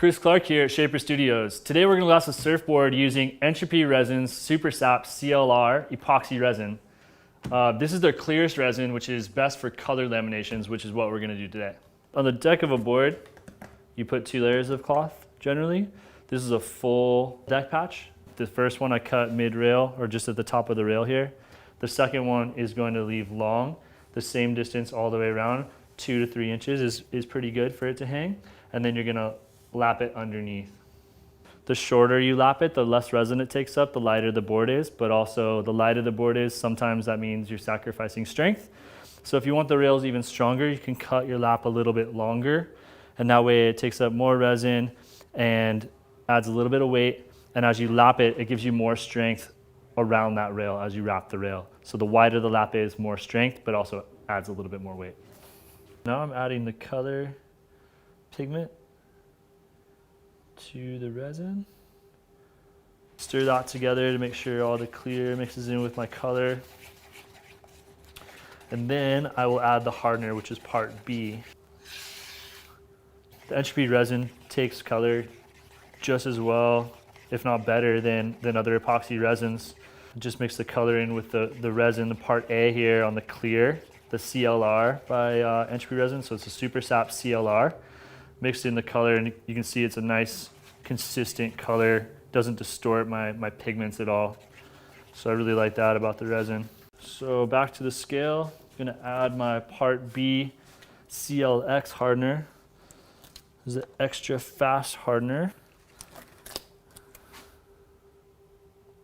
Chris Clark here at Shaper Studios. Today we're going to glass a surfboard using Entropy Resin's Super Sap CLR epoxy resin. This is their clearest resin, which is best for color laminations, which is what we're going to do today. On the deck of a board, you put 2 layers of cloth generally. This is a full deck patch. The first one I cut mid-rail, or just at the top of the rail here. The second one is going to leave long, the same distance all the way around. 2 to 3 inches is pretty good for it to hang. And then you're going to lap it underneath. The shorter you lap it, the less resin it takes up, the lighter the board is, but also the lighter the board is, sometimes that means you're sacrificing strength. So if you want the rails even stronger, you can cut your lap a little bit longer, and that way it takes up more resin and adds a little bit of weight, and as you lap it, it gives you more strength around that rail as you wrap the rail. So the wider the lap is, more strength, but also adds a little bit more weight. Now I'm adding the color pigment to the resin. Stir that together to make sure all the clear mixes in with my color. And then I will add the hardener, which is part B. The Entropy resin takes color just as well, if not better, than other epoxy resins. Just mix the color in with the resin, the part A here on the clear, the CLR by Entropy resin. So it's a Super Sap CLR. Mixed in the color, and you can see it's a nice consistent color, doesn't distort my pigments at all. So I really like that about the resin. So back to the scale, I'm gonna add my part B CLX hardener. This is an extra fast hardener.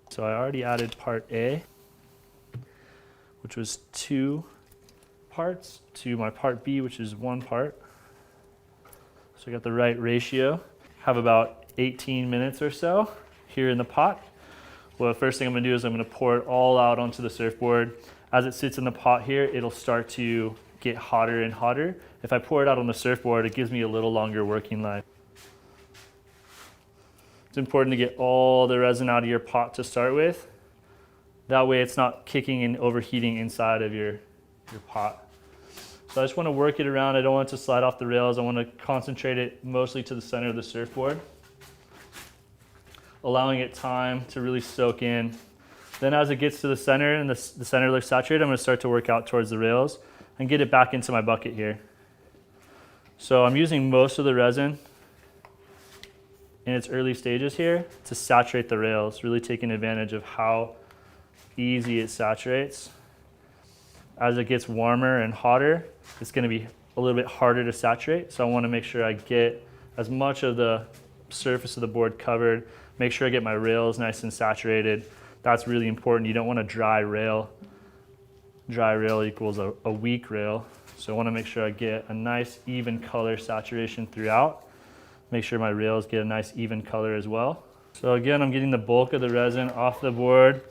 So I already added part A, which was 2 parts, to my part B, which is 1 part. So I got the right ratio. Have about 18 minutes or so here in the pot. Well, the first thing I'm gonna do is I'm gonna pour it all out onto the surfboard. As it sits in the pot here, it'll start to get hotter and hotter. If I pour it out on the surfboard, it gives me a little longer working life. It's important to get all the resin out of your pot to start with. That way it's not kicking and overheating inside of your pot. So I just want to work it around. I don't want it to slide off the rails. I want to concentrate it mostly to the center of the surfboard, allowing it time to really soak in. Then as it gets to the center and the center looks saturated, I'm going to start to work out towards the rails and get it back into my bucket here. So I'm using most of the resin in its early stages here to saturate the rails, really taking advantage of how easy it saturates. As it gets warmer and hotter, it's going to be a little bit harder to saturate. So I want to make sure I get as much of the surface of the board covered, make sure I get my rails nice and saturated. That's really important. You don't want a dry rail. Dry rail equals a weak rail. So I want to make sure I get a nice even color saturation throughout. Make sure my rails get a nice even color as well. So again, I'm getting the bulk of the resin off the board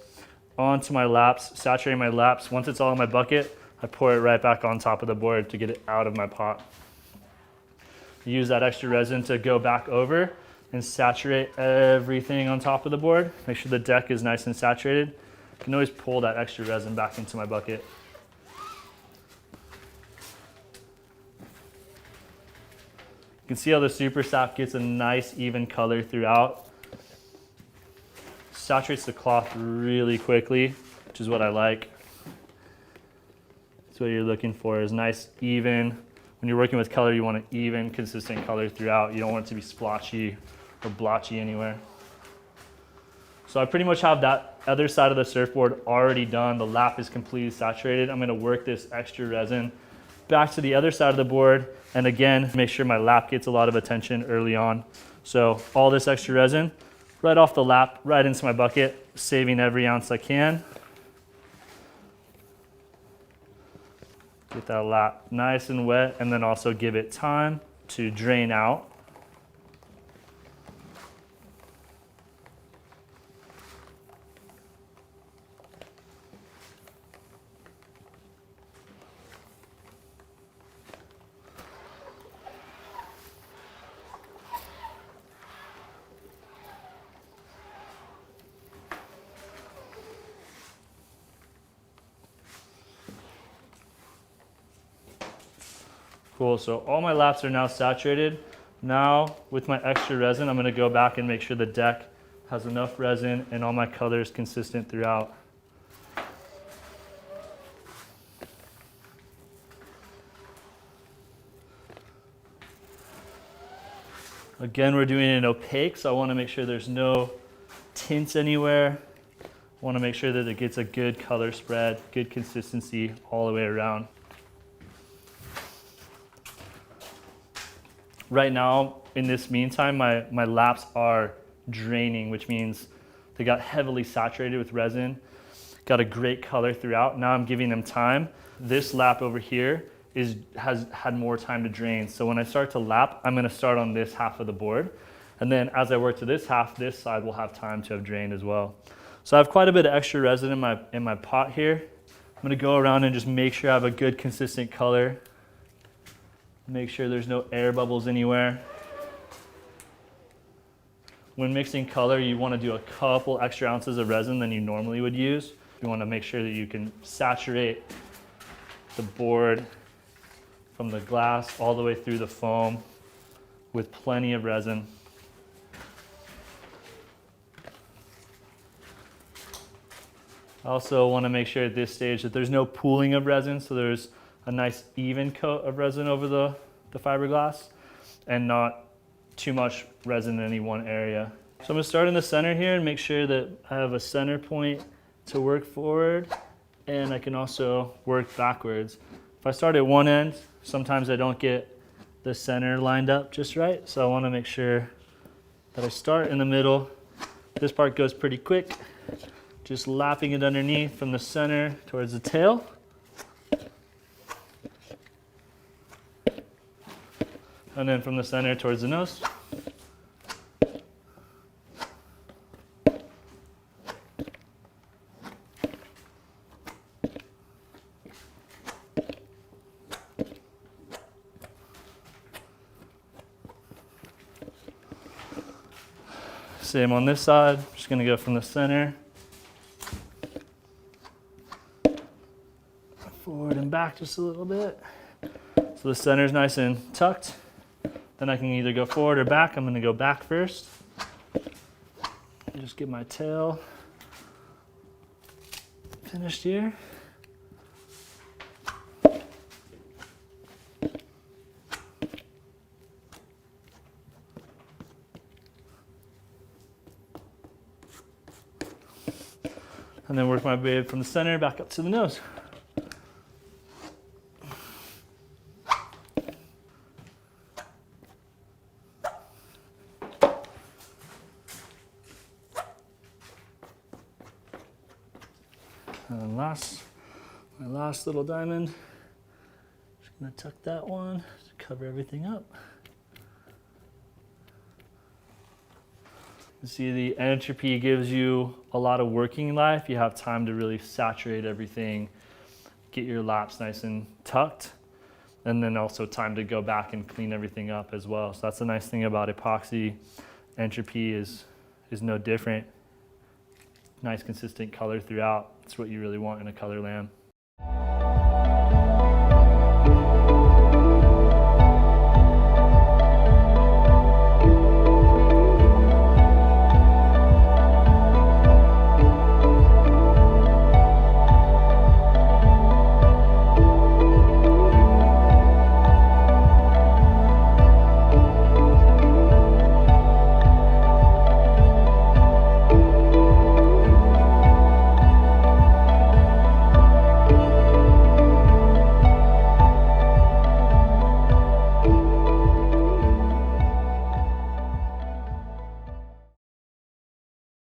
onto my laps, saturating my laps. Once it's all in my bucket, I pour it right back on top of the board to get it out of my pot. Use that extra resin to go back over and saturate everything on top of the board. Make sure the deck is nice and saturated. I can always pull that extra resin back into my bucket. You can see how the Super Sap gets a nice even color throughout. Saturates the cloth really quickly, which is what I like. That's what you're looking for, is nice, even. When you're working with color, you want an even, consistent color throughout. You don't want it to be splotchy or blotchy anywhere. So I pretty much have that other side of the surfboard already done. The lap is completely saturated. I'm gonna work this extra resin back to the other side of the board, and again, make sure my lap gets a lot of attention early on. So all this extra resin, right off the lap, right into my bucket, saving every ounce I can. Get that lap nice and wet, and then also give it time to drain out. Cool, so all my laps are now saturated. Now, with my extra resin, I'm gonna go back and make sure the deck has enough resin and all my colors consistent throughout. Again, we're doing it opaque, so I wanna make sure there's no tints anywhere. I wanna make sure that it gets a good color spread, good consistency all the way around. Right now, in this meantime, my laps are draining, which means they got heavily saturated with resin, got a great color throughout. Now I'm giving them time. This lap over here has had more time to drain. So when I start to lap, I'm gonna start on this half of the board. And then as I work to this half, this side will have time to have drained as well. So I have quite a bit of extra resin in my pot here. I'm gonna go around and just make sure I have a good consistent color. Make sure there's no air bubbles anywhere. When mixing color, you want to do a couple extra ounces of resin than you normally would use. You want to make sure that you can saturate the board from the glass all the way through the foam with plenty of resin. I also want to make sure at this stage that there's no pooling of resin, so there's a nice even coat of resin over the fiberglass and not too much resin in any one area. So I'm gonna start in the center here and make sure that I have a center point to work forward, and I can also work backwards. If I start at one end, sometimes I don't get the center lined up just right, so I wanna make sure that I start in the middle. This part goes pretty quick, just lapping it underneath from the center towards the tail. And then from the center towards the nose. Same on this side, just gonna go from the center. Forward and back just a little bit. So the center's nice and tucked. Then I can either go forward or back. I'm gonna go back first. Just get my tail finished here. And then work my way from the center back up to the nose. And then my last little diamond, just gonna tuck that one to cover everything up. You see, the Entropy gives you a lot of working life. You have time to really saturate everything, get your laps nice and tucked, and then also time to go back and clean everything up as well. So that's the nice thing about epoxy. Entropy is no different. Nice consistent color throughout. That's what you really want in a color lamp.